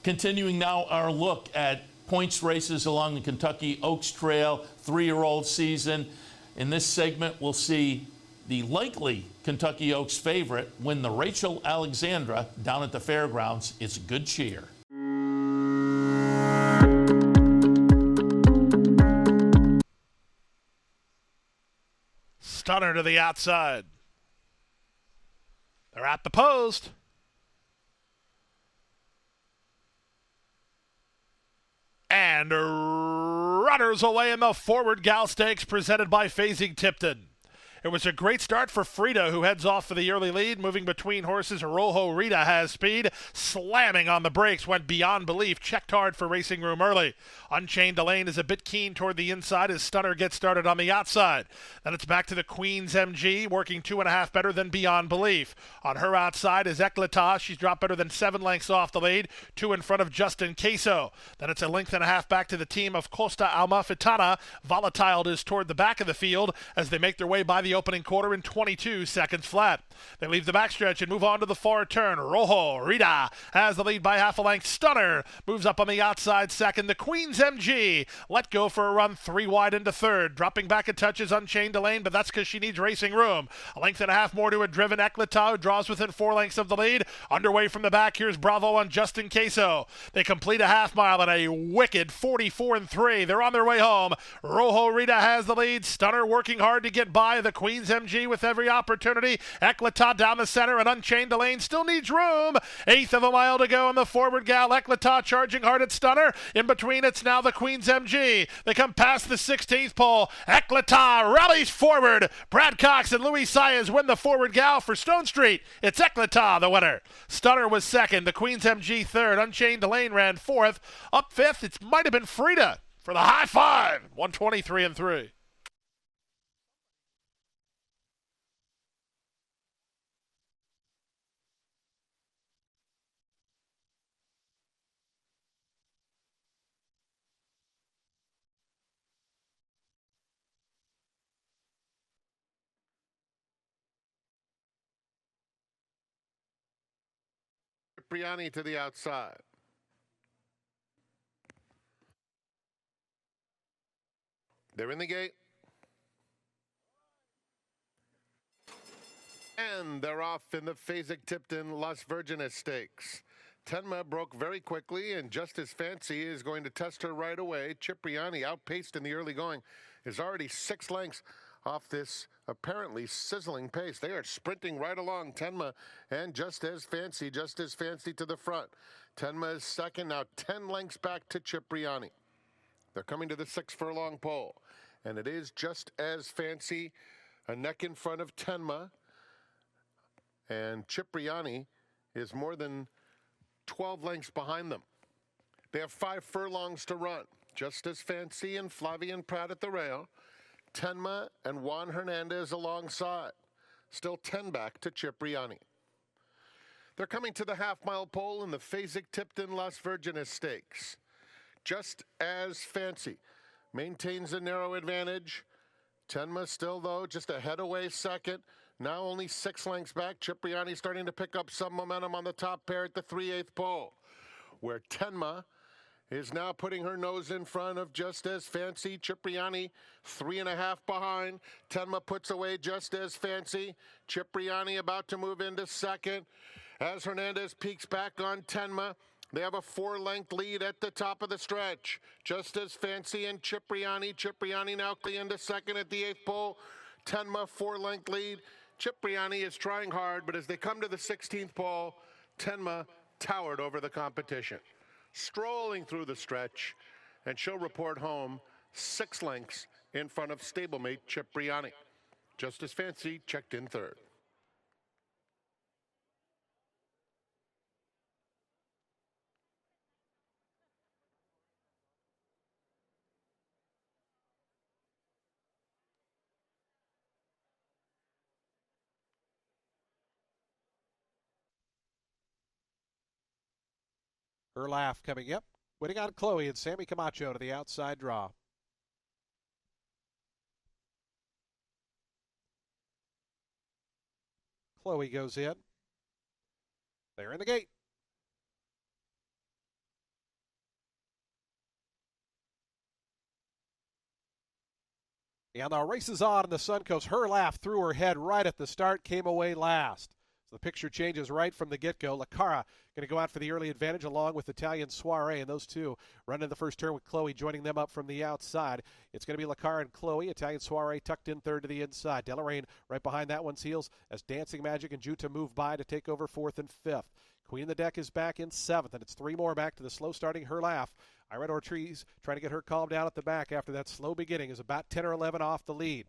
Continuing now our look at points races along the Kentucky Oaks Trail 3-year-old season. In this segment, we'll see the likely Kentucky Oaks favorite win the Rachel Alexandra down at the fairgrounds. It's good cheer. Stunner to the outside. They're at the post. And runners away in the Forward Gal Stakes presented by Phasing Tipton. It was a great start for Frida, who heads off for the early lead. Moving between horses, Rojo Rita has speed. Slamming on the brakes, went beyond belief. Checked hard for Racing Room early. Unchained Elaine is a bit keen toward the inside as Stunner gets started on the outside. Then it's back to the Queen's MG, working 2.5 better than Beyond Belief. On her outside is Eclata. She's dropped better than 7 lengths off the lead, 2 in front of Justin Queso. Then it's a length and a half back to the team of Costa Almafitana. Volatile is toward the back of the field as they make their way by the opening quarter in 22 seconds flat. They leave the backstretch and move on to the far turn. Rojo Rita has the lead by half a length. Stunner moves up on the outside second. The Queen's MG let go for a run 3 wide into third. Dropping back a touch is Unchained Elaine, but that's because she needs Racing Room. A length and a half more to a driven Eclata, who draws within 4 lengths of the lead. Underway from the back, here's Bravo on Justin Queso. They complete a half mile at a wicked 44-3. They're on their way home. Rojo Rita has the lead. Stunner working hard to get by the Queen's MG with every opportunity. Eclata down the center, and Unchained Elaine still needs room. 1/8 of a mile to go in the Forward Gal. Eclata charging hard at Stunner. In between, it's now the Queen's MG. They come past the 16th pole. Eclata rallies forward. Brad Cox and Louis Saez win the Forward Gal for Stone Street. It's Eclata the winner. Stunner was second. The Queen's MG third. Unchained Elaine ran fourth. Up fifth, it might have been Frida for the high five. 123-3. Cipriani to the outside. They're in the gate. And they're off in the Phasing Tipton Las Virgenes Stakes. Tenma broke very quickly, and Just As Fancy is going to test her right away. Cipriani, outpaced in the early going, is already 6 lengths off this apparently sizzling pace. They are sprinting right along, Tenma and Just As Fancy to the front. Tenma is second, now 10 lengths back to Cipriani. They're coming to the 6 furlong pole, and it is Just As Fancy, a neck in front of Tenma, and Cipriani is more than 12 lengths behind them. They have 5 furlongs to run. Just As Fancy and Flavian Pratt at the rail. Tenma and Juan Hernandez alongside. Still 10 back to Cipriani. They're coming to the half-mile pole in the Phasing Tipton Las Virgenes Stakes. Just As Fancy maintains a narrow advantage. Tenma still, though, just a head away second. Now only 6 lengths back. Cipriani starting to pick up some momentum on the top pair at the 3/8 pole, where Tenma is now putting her nose in front of Just As Fancy. Cipriani 3.5 behind. Tenma puts away Just As Fancy. Cipriani about to move into second as Hernandez peeks back on Tenma. They have a 4-length lead at the top of the stretch. Just As Fancy and Cipriani. Cipriani now into second at the 8th pole. Tenma 4-length lead. Cipriani is trying hard, but as they come to the 16th pole, Tenma towered over the competition. Strolling through the stretch, and she'll report home 6 lengths in front of stablemate Cipriani. Just As Fancy checked in third. Her laugh coming up. Winning on Chloe and Sammy Camacho to the outside draw. Chloe goes in. They're in the gate. And the race is on in the Suncoast. Her laugh threw her head right at the start, came away last. So the picture changes right from the get-go. Lacara going to go out for the early advantage along with Italian Soiree, and those two run in the first turn with Chloe joining them up from the outside. It's going to be Lacara and Chloe. Italian Soiree tucked in third to the inside. Deloraine right behind that one's heels as Dancing Magic and Juta move by to take over fourth and fifth. Queen of the Deck is back in seventh, and it's three more back to the slow starting Her Laugh. Ira Ortiz trying to get her calmed down at the back after that slow beginning is about 10 or 11 off the lead.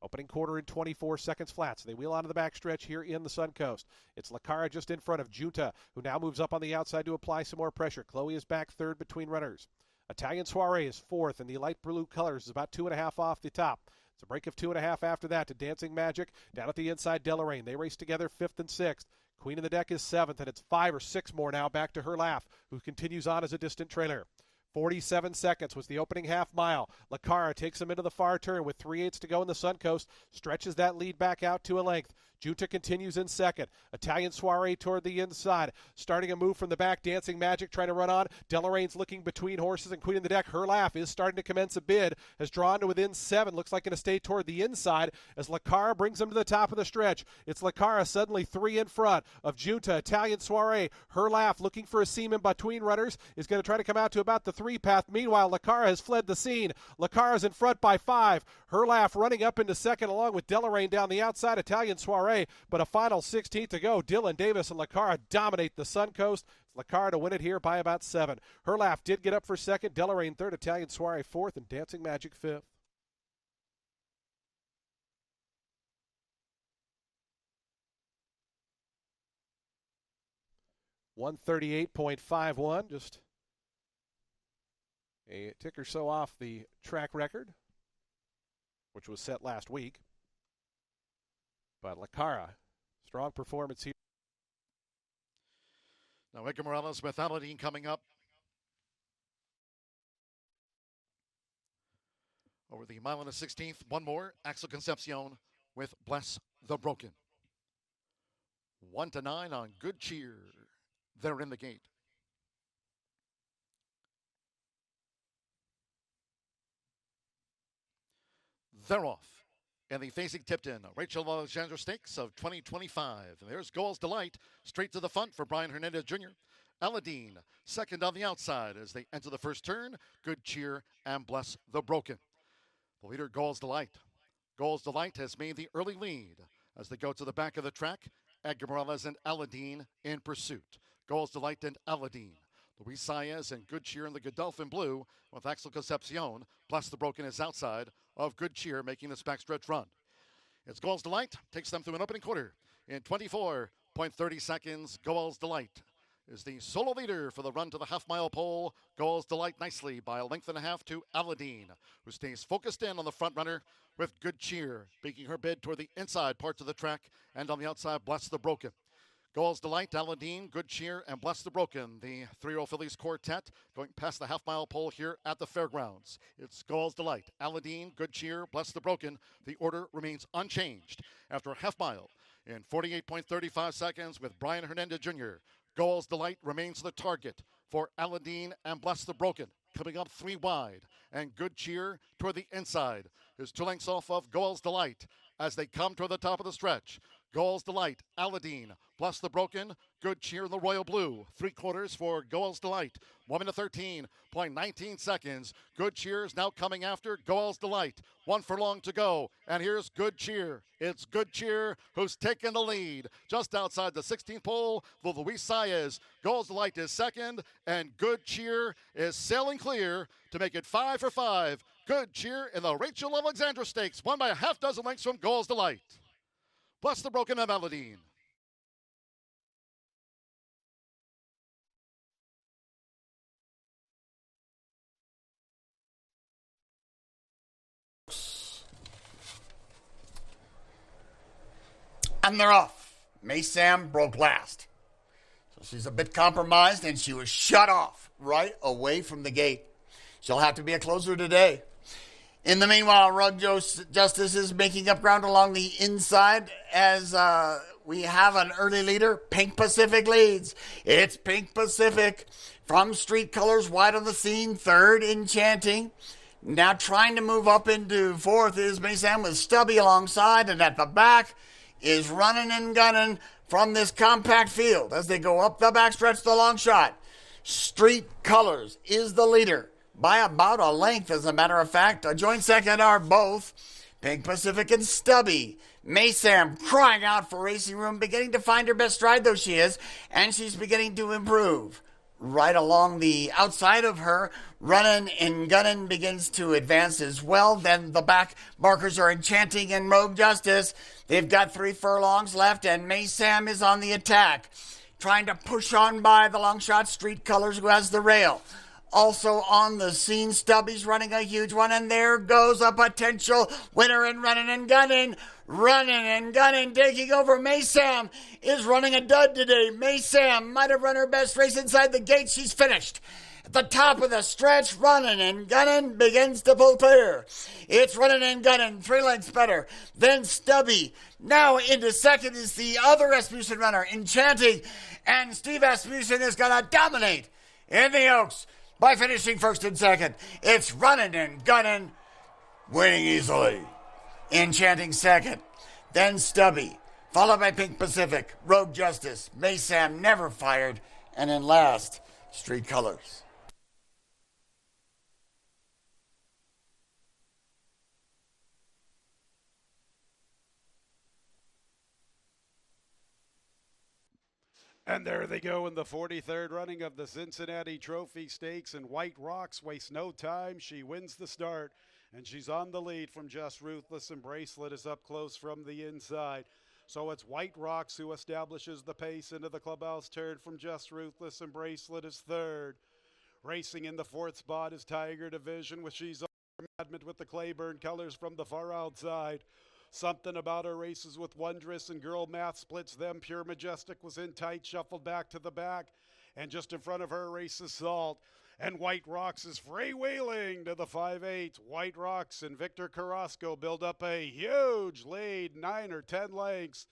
Opening quarter in 24 seconds flat, so they wheel onto the backstretch here in the Suncoast. It's Lacara just in front of Junta, who now moves up on the outside to apply some more pressure. Chloe is back third between runners. Italian Soiree is fourth, and the light blue colors is about 2.5 off the top. It's a break of 2.5 after that to Dancing Magic. Down at the inside, Deloraine. They race together fifth and sixth. Queen of the Deck is seventh, and it's 5 or 6 more now back to Her Laugh, who continues on as a distant trailer. 47 seconds was the opening half mile. Lacara takes him into the far turn with 3/8 to go in the Suncoast, stretches that lead back out to a length. Juta continues in second. Italian Soiree toward the inside. Starting a move from the back, Dancing Magic trying to run on. Deloraine's looking between horses and Queen of the Deck. Her Laugh is starting to commence a bid. Has drawn to within 7. Looks like going to stay toward the inside as Lacara brings him to the top of the stretch. It's Lacara suddenly 3 in front of Junta. Italian Soiree. Her Laugh looking for a seam in between runners is going to try to come out to about the 3 path. Meanwhile, Lacara has fled the scene. Lacara's in front by 5. Her Laugh running up into second along with Deloraine down the outside. Italian Soiree. But a final 16th to go. Dylan Davis and Lacara dominate the Suncoast. Lacara to win it here by about 7. Her Laugh did get up for second. Deloraine third. Italian Soiree fourth. And Dancing Magic fifth. .138.51. Just a tick or so off the track record, which was set last week. But Lacara, strong performance here. Now Edgar Morales with Aladdin coming up. Over the mile and a 16th, one more. Axel Concepcion with Bless the Broken. 1-9 on Good Cheer. They're in the gate. They're off. And the facing Tipton, Rachel Alexander Stakes of 2025. And there's Goal's Delight, straight to the front for Brian Hernandez Jr. Aladdin, second on the outside as they enter the first turn. Good Cheer and Bless the Broken. The leader, Goal's Delight. Goal's Delight has made the early lead as they go to the back of the track. Edgar Morales and Aladdin in pursuit. Goal's Delight and Aladdin. Luis Saez and Good Cheer in the Godolphin Blue with Axel Concepcion. Bless the Broken is outside of Good Cheer making this backstretch run. It's Goal's Delight. Takes them through an opening quarter in 24.30 seconds. Goal's Delight is the solo leader for the run to the half-mile pole. Goal's Delight nicely by a length and a half to Aladdin, who stays focused in on the front runner with Good Cheer, making her bid toward the inside parts of the track, and on the outside, Bless the Broken. Goal's Delight, Aladdin, Good Cheer, and Bless the Broken, the 3-year-old fillies quartet going past the half-mile pole here at the fairgrounds. It's Goal's Delight, Aladdin, Good Cheer, Bless the Broken. The order remains unchanged after a half-mile in 48.35 seconds with Brian Hernandez Jr. Goal's Delight remains the target for Aladdin and Bless the Broken. Coming up 3 wide, and Good Cheer toward the inside is 2 lengths off of Goal's Delight as they come toward the top of the stretch. Goal's Delight, Aladdin, Bless the Broken, Good Cheer in the Royal Blue. 3/4 for Goal's Delight. 1 minute 13.19 seconds. Good Cheer is now coming after Goal's Delight. 1 furlong to go, and here's Good Cheer. It's Good Cheer who's taken the lead. Just outside the 16th pole, Luis Saez. Goal's Delight is second, and Good Cheer is sailing clear to make it 5 for 5. Good Cheer in the Rachel Alexandra Stakes, won by a half dozen lengths from Goal's Delight. Bless the Broken and Aladdin. And they're off. May Sam broke last. So she's a bit compromised, and she was shut off right away from the gate. She'll have to be a closer today. In the meanwhile, Rug Justice is making up ground along the inside as we have an early leader. Pink Pacific leads. It's Pink Pacific from Street Colors wide on the scene. Third, Enchanting. Now trying to move up into fourth is Mason with Stubby alongside, and at the back is running and gunning from this compact field as they go up the backstretch, the long shot. Street Colors is the leader by about a length, as a matter of fact. A joint second are both Pink Pacific and Stubby. Maysam crying out for racing room, beginning to find her best stride, though she is, and she's beginning to improve. Right along the outside of her, Runnin' and Gunnin' begins to advance as well. Then the back markers are Enchanting and Rogue Justice. They've got 3 furlongs left, and Maysam is on the attack, trying to push on by the long shot Street Colors, who has the rail. Also on the scene, Stubby's running a huge one, and there goes a potential winner in Runnin' and Gunnin'. Running and Gunning, taking over. Maysam is running a dud today. Maysam might have run her best race inside the gate. She's finished. At the top of the stretch, Running and Gunning begins to pull clear. It's Running and Gunning, 3 lengths better. Then Stubby. Now into second is the other Rasmussen runner, Enchanting. And Steve Rasmussen is going to dominate in the Oaks by finishing first and second. It's Running and Gunning, winning easily. Enchanting second, then Stubby, followed by Pink Pacific, Rogue Justice, Maysam Never Fired, and then last, Street Colors. And there they go in the 43rd running of the Cincinnati Trophy Stakes, and White Rocks wastes no time. She wins the start, and she's on the lead from Just Ruthless, and Bracelet is up close from the inside. So it's White Rocks who establishes the pace into the clubhouse turn from Just Ruthless, and Bracelet is third. Racing in the 4th spot is Tiger Division, with She's Admit with the Claiborne colors from the far outside. Something About Her races with Wondrous, and Girl Math splits them. Pure Majestic was in tight, shuffled back to the back, and just in front of her races Salt. And White Rocks is freewheeling to the 5/8. White Rocks and Victor Carrasco build up a huge lead, 9 or 10 lengths.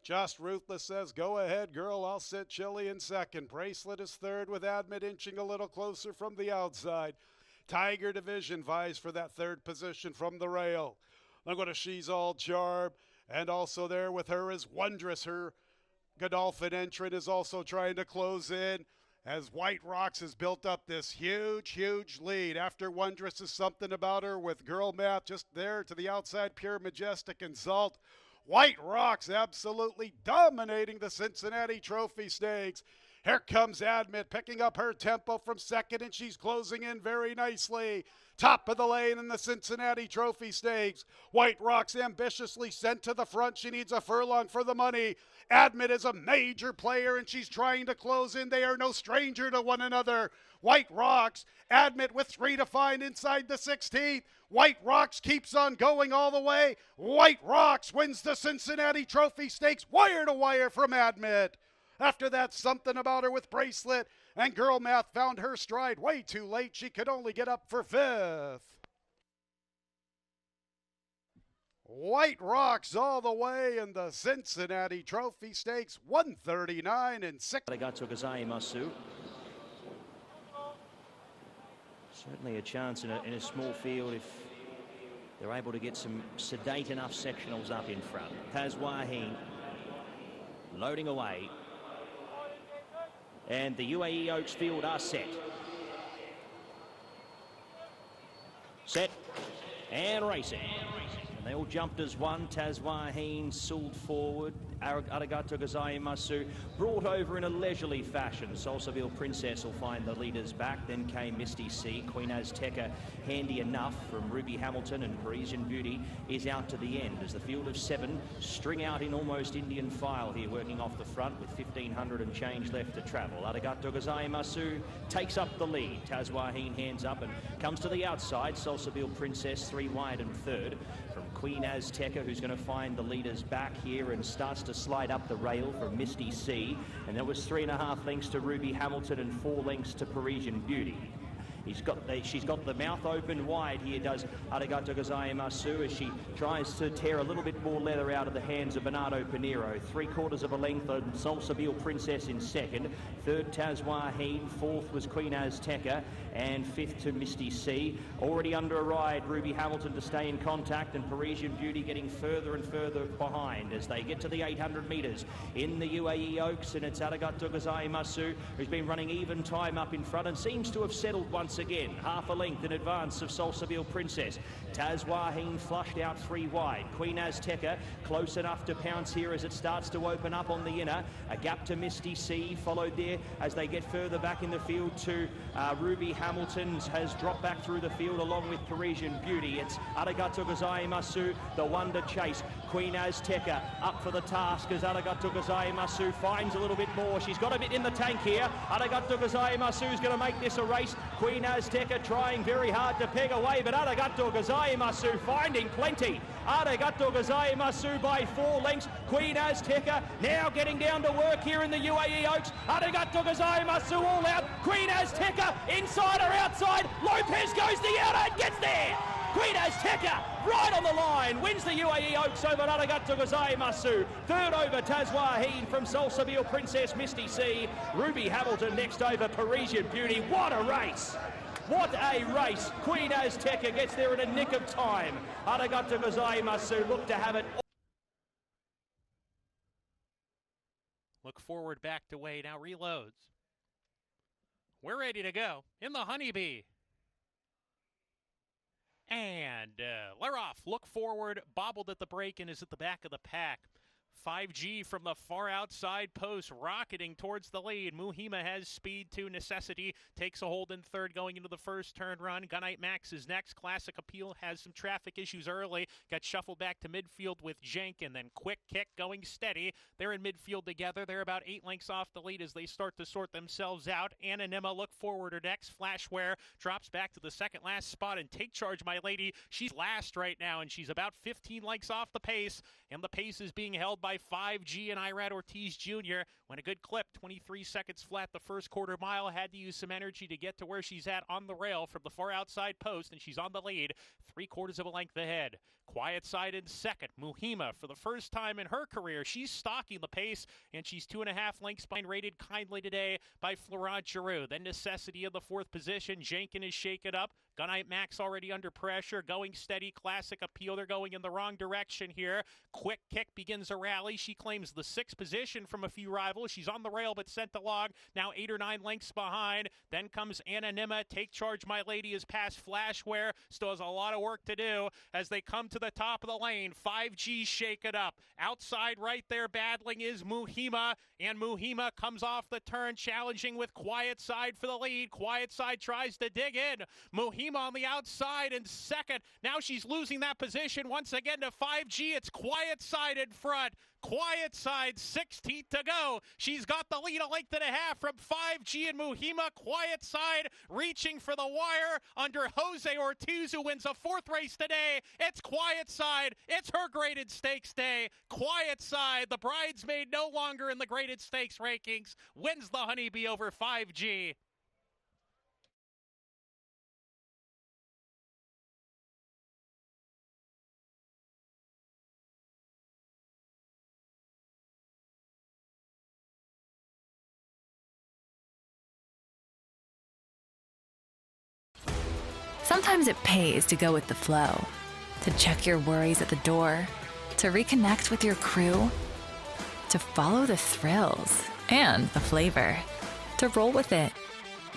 Just Ruthless says, go ahead, girl, I'll sit Chili in second. Bracelet is third, with Admit inching a little closer from the outside. Tiger Division vies for that 3rd position from the rail. Then go to She's All Charm, and also there with her is Wondrous. Her Godolphin entrant is also trying to close in, as White Rocks has built up this huge lead. After Wondrous is Something About Her, with Girl Math just there to the outside, Pure Majestic and Salt. White Rocks absolutely dominating the Cincinnati Trophy Stakes. Here comes Admit, picking up her tempo from second, and she's closing in very nicely. Top of the lane in the Cincinnati Trophy Stakes. White Rocks ambitiously sent to the front. She needs a furlong for the money. Admit is a major player, and she's trying to close in. They are no stranger to one another. White Rocks, Admit with 3 to find inside the 16th. White Rocks keeps on going all the way. White Rocks wins the Cincinnati Trophy Stakes, wire to wire from Admit. After that, Something About Her with Bracelet, and Girl Math found her stride way too late. She could only get up for 5th. White Rocks all the way in the Cincinnati Trophy Stakes, 139 and 6. Masu. Certainly a chance in a small field if they're able to get some sedate enough sectionals up in front. Tazwaheen loading away. And the UAE Oaks field are set. Set and racing. And they all jumped as one. Tazwaheen sooled forward. Arigato Gozai Masu brought over in a leisurely fashion. Salsaville Princess will find the leaders back. Then came Misty C. Queen Azteca handy enough from Ruby Hamilton, and Parisian Beauty is out to the end as the field of 7 string out in almost Indian file here, working off the front with 1,500 and change left to travel. Arigato Gozai Masu takes up the lead. Tazwaheen hands up and comes to the outside. Salsaville Princess 3 wide and third from Queen Azteca, who's going to find the leaders back here and starts to slide up the rail from Misty C. And that was 3.5 lengths to Ruby Hamilton and 4 lengths to Parisian Beauty. She's got the mouth open wide here, does Arigato Gozaimasu, as she tries to tear a little bit more leather out of the hands of Bernardo Pinheiro. 3/4 of a length on Salsabil Princess in second. Third, Tazwaheen. Fourth was Queen Azteca. And fifth to Misty C. Already under a ride, Ruby Hamilton to stay in contact, and Parisian Beauty getting further and further behind as they get to the 800 metres in the UAE Oaks, and it's Arigato Gozaimasu who's been running even time up in front and seems to have settled once again. Half a length in advance of Salsabil Princess. Tazwaheen flushed out 3 wide. Queen Azteca close enough to pounce here as it starts to open up on the inner. A gap to Misty C, followed there as they get further back in the field to Ruby Hamilton has dropped back through the field along with Parisian Beauty. It's Arigato Gozaimasu, the one to chase. Queen Azteca up for the task as Arigato Gozaimasu finds a little bit more. She's got a bit in the tank here. Arigato Gozaimasu is going to make this a race. Queen Azteca trying very hard to peg away, but Arigato Gozaimasu finding plenty. Arigato Gozaimasu by 4 lengths. Queen Azteca now getting down to work here in the UAE Oaks. Arigato Gozaimasu all out. Queen Azteca inside or outside. Lopez goes the outer and gets there. Queen Azteca right on the line, wins the UAE Oaks over Arigato Gozaimasu. Third over Tazwaheen from Salsabil Princess Misty C. Ruby Hamilton next over Parisian Beauty. What a race! What a race! Queen Azteca gets there in a nick of time. Arigato Gozaimasu look to have it. Look forward, back to way, now reloads. We're ready to go in the Honeybee. And they're off. Look forward, bobbled at the break and is at the back of the pack. 5G from the far outside post, rocketing towards the lead. Muhima has speed to Necessity, takes a hold in third going into the first turn run. Gunite Max is next. Classic Appeal has some traffic issues early, got shuffled back to midfield with Jenk, and then Quick Kick going steady. They're in midfield together. They're about 8 lengths off the lead as they start to sort themselves out. Anonymma, Look Forward, her next. Flashware drops back to the second last spot, and Take Charge, My Lady, she's last right now, and she's about 15 lengths off the pace, and the pace is being held by 5G and Irad Ortiz Jr. Went a good clip, 23 seconds flat the first quarter mile. Had to use some energy to get to where she's at on the rail from the far outside post, and she's on the lead, 3/4 of a length ahead. Quiet Side in second. Muhima, for the first time in her career, she's stalking the pace, and she's 2.5 lengths behind, rated kindly today by Florent Giroux. Then Necessity in the 4th position. Jenkins is shaken up. Gunite Max already under pressure, going steady. Classic Appeal, they're going in the wrong direction here. Quick Kick begins a rally. She claims the 6th position from a few rivals. She's on the rail but sent along, now 8 or 9 lengths behind. Then comes Anonymma. Take Charge, My Lady is past Flashware. Still has a lot of work to do as they come to the top of the lane. 5G shake it up. Outside right there battling is Muhima, and Muhima comes off the turn challenging with Quiet Side for the lead. Quiet Side tries to dig in. Muhima on the outside in second. Now she's losing that position once again to 5G. It's Quiet Side in front. Quiet Side, 16th to go. She's got the lead a length and a half from 5G and Muhima. Quiet Side reaching for the wire under Jose Ortiz, who wins a 4th race today. It's Quiet Side. It's her graded stakes day. Quiet Side, the bridesmaid no longer in the graded stakes rankings, wins the Honeybee over 5G. Sometimes it pays to go with the flow, to check your worries at the door, to reconnect with your crew, to follow the thrills and the flavor, to roll with it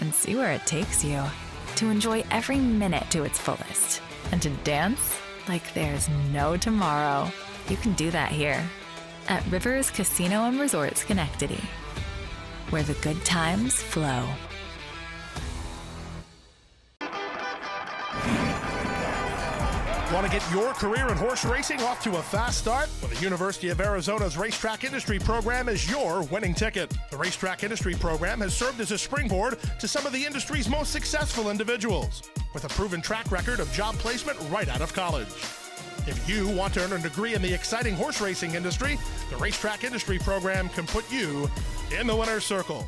and see where it takes you, to enjoy every minute to its fullest, and to dance like there's no tomorrow. You can do that here at Rivers Casino and Resort Schenectady, where the good times flow. Want to get your career in horse racing off to a fast start? Well, the University of Arizona's Racetrack Industry Program is your winning ticket. The Racetrack Industry Program has served as a springboard to some of the industry's most successful individuals, with a proven track record of job placement right out of college. If you want to earn a degree in the exciting horse racing industry, the Racetrack Industry Program can put you in the winner's circle.